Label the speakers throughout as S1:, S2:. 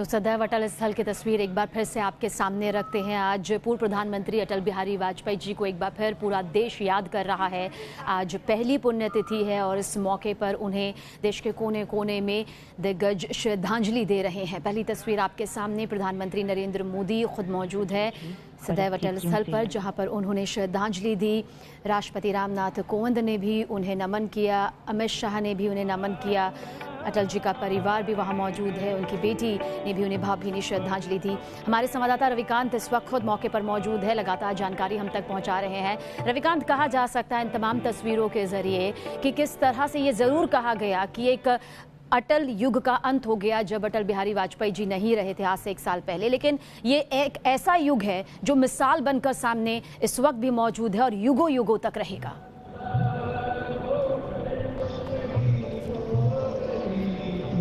S1: तो सदैव अटल स्थल की तस्वीर एक बार फिर से आपके सामने रखते हैं। आज पूर्व प्रधानमंत्री अटल बिहारी वाजपेयी जी को एक बार फिर पूरा देश याद कर रहा है। आज पहली पुण्यतिथि है और इस मौके पर उन्हें देश के कोने कोने में दिग्गज श्रद्धांजलि दे रहे हैं। पहली तस्वीर आपके सामने, प्रधानमंत्री नरेंद्र मोदी खुद मौजूद है सदैव अटल स्थल पर, जहां पर उन्होंने श्रद्धांजलि दी। राष्ट्रपति रामनाथ कोविंद ने भी उन्हें नमन किया, अमित शाह ने भी उन्हें नमन किया, अटल जी का परिवार भी वहां मौजूद है, उनकी बेटी ने भी उन्हें भावभीनी श्रद्धांजलि दी। हमारे संवाददाता रविकांत इस वक्त खुद मौके पर मौजूद है, लगातार जानकारी हम तक पहुंचा रहे हैं। रविकांत, कहा जा सकता है इन तमाम तस्वीरों के जरिए कि किस तरह से ये जरूर कहा गया कि एक अटल युग का अंत हो गया जब अटल बिहारी वाजपेयी जी नहीं रहे थे आज से 1 साल पहले, लेकिन ये एक ऐसा युग है जो मिसाल बनकर सामने इस वक्त भी मौजूद है और युगों युगों तक रहेगा।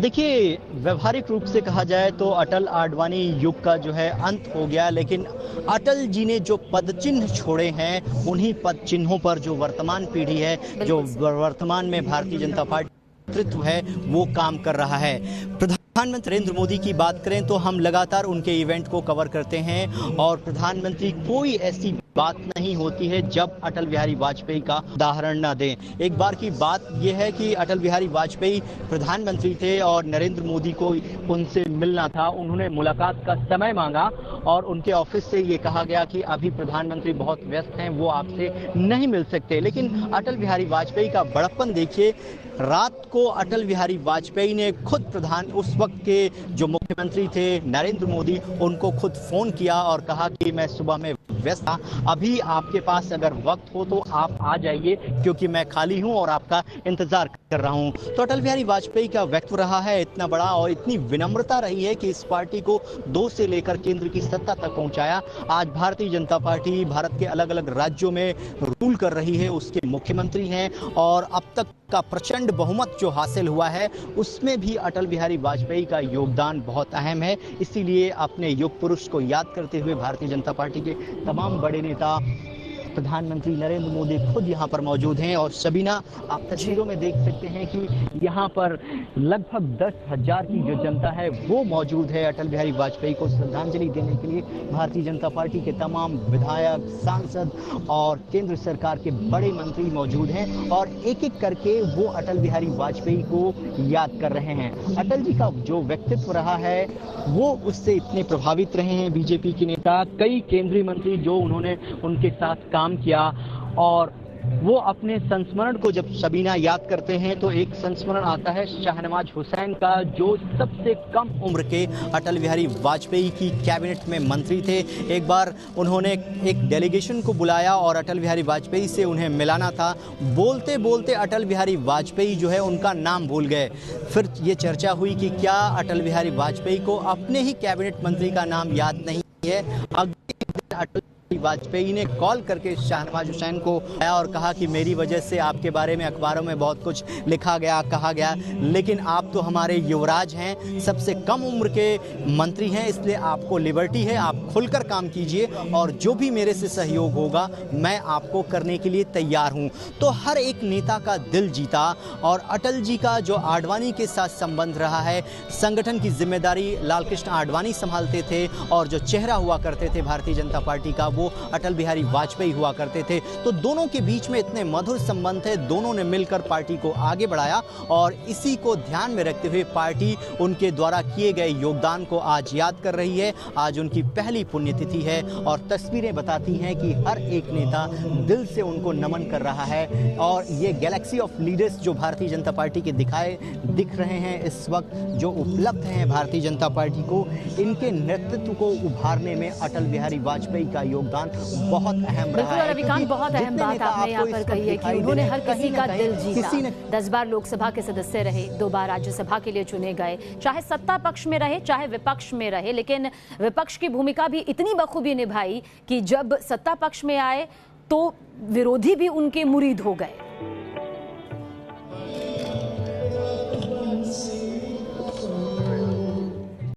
S2: देखिए, व्यवहारिक रूप से कहा जाए तो अटल आडवाणी युग का जो है अंत हो गया, लेकिन अटल जी ने जो पद चिन्ह छोड़े हैं उन्हीं पद चिन्हों पर जो वर्तमान पीढ़ी है, जो वर्तमान में भारतीय जनता पार्टी नेतृत्व है, वो काम कर रहा है। प्रधानमंत्री नरेंद्र मोदी की बात करें तो हम लगातार उनके इवेंट को कवर करते हैं और प्रधानमंत्री कोई ऐसी बात नहीं होती है जब अटल बिहारी वाजपेयी का उदाहरण न दें। एक बार की बात यह है कि अटल बिहारी वाजपेयी प्रधानमंत्री थे और नरेंद्र मोदी को उनसे मिलना था। उन्होंने मुलाकात का समय मांगा और उनके ऑफिस से ये कहा गया कि अभी प्रधानमंत्री बहुत व्यस्त हैं, वो आपसे नहीं मिल सकते। लेकिन अटल बिहारी वाजपेयी का बड़प्पन देखिए, रात को अटल बिहारी वाजपेयी ने खुद उस वक्त के जो मुख्यमंत्री थे नरेंद्र मोदी, उनको खुद फोन किया और कहा कि मैं सुबह में व्यस्त था, अभी आपके पास अगर वक्त हो तो आप आ जाइए क्योंकि मैं खाली हूं और आपका इंतजार कर रहा हूं। तो अटल बिहारी वाजपेयी का व्यक्तित्व रहा है इतना बड़ा और इतनी विनम्रता रही है कि इस पार्टी को 2 से लेकर केंद्र की सत्ता तक पहुंचाया। आज भारतीय जनता पार्टी भारत के अलग अलग राज्यों में रूल कर रही है, उसके मुख्यमंत्री हैं और अब तक का प्रचंड बहुमत जो हासिल हुआ है उसमें भी अटल बिहारी वाजपेयी का योगदान बहुत अहम है। इसीलिए अपने युग पुरुष को याद करते हुए भारतीय जनता पार्टी के तमाम बड़े नेता, प्रधानमंत्री नरेंद्र मोदी खुद यहाँ पर मौजूद हैं। और सबीना, आप तस्वीरों में देख सकते हैं कि यहाँ पर लगभग 10,000 की जो जनता है वो मौजूद है अटल बिहारी वाजपेयी को श्रद्धांजलि देने के लिए। भारतीय जनता पार्टी के तमाम विधायक, सांसद और केंद्र सरकार के बड़े मंत्री मौजूद हैं और एक एक करके वो अटल बिहारी वाजपेयी को याद कर रहे हैं। अटल जी का जो व्यक्तित्व रहा है वो उससे इतने प्रभावित रहे हैं बीजेपी के नेता, कई केंद्रीय मंत्री जो उन्होंने उनके साथ काम किया और वो अपने संस्मरण को जब सबीना याद करते हैं तो एक संस्मरण आता है शाहनवाज हुसैन का, जो सबसे कम उम्र के अटल बिहारी वाजपेयी की कैबिनेट में मंत्री थे। एक बार उन्होंने एक डेलीगेशन को बुलाया और अटल बिहारी वाजपेयी से उन्हें मिलाना था। बोलते बोलते अटल बिहारी वाजपेयी जो है उनका नाम भूल गए। फिर ये चर्चा हुई कि क्या अटल बिहारी वाजपेयी को अपने ही कैबिनेट मंत्री का नाम याद नहीं है। अगले दिन अटल वाजपेयी ने कॉल करके शाहनवाज हुसैन को आया और कहा कि मेरी वजह से आपके बारे में अखबारों में बहुत कुछ लिखा गया, कहा गया, लेकिन आप तो हमारे युवराज हैं, सबसे कम उम्र के मंत्री हैं, इसलिए आपको लिबर्टी है, आप खुलकर काम कीजिए और जो भी मेरे से सहयोग होगा मैं आपको करने के लिए तैयार हूं। तो हर एक नेता का दिल जीता और अटल जी का जो आडवाणी के साथ संबंध रहा है, संगठन की जिम्मेदारी लालकृष्ण आडवाणी संभालते थे और जो चेहरा हुआ करते थे भारतीय जनता पार्टी का वो अटल बिहारी वाजपेयी हुआ करते थे। तो दोनों के बीच में इतने मधुर संबंध थे, दोनों ने मिलकर पार्टी को आगे बढ़ाया और इसी को ध्यान में रखते हुए पार्टी उनके द्वारा किए गए योगदान को आज याद कर रही है। आज उनकी पहली पुण्यतिथि है और तस्वीरें बताती हैं कि हर एक नेता दिल से उनको नमन कर रहा है और ये गैलेक्सी ऑफ लीडर्स जो भारतीय जनता पार्टी के दिख रहे हैं इस वक्त, जो उपलब्ध हैं भारतीय जनता पार्टी को, इनके नेतृत्व को उभारने में अटल बिहारी वाजपेयी का योगदान बहुत अहम रहा है।
S1: रविकांत, बहुत अहम बात आपने यहाँ पर कही है कि उन्होंने हर किसी का दिल जीता। 10 बार लोकसभा के सदस्य रहे, 2 बार राज्यसभा के लिए चुने गए, चाहे सत्ता पक्ष में रहे चाहे विपक्ष में रहे, लेकिन विपक्ष की भूमिका भी इतनी बखूबी निभाई कि जब सत्ता पक्ष में आए तो विरोधी भी उनके मुरीद हो गए।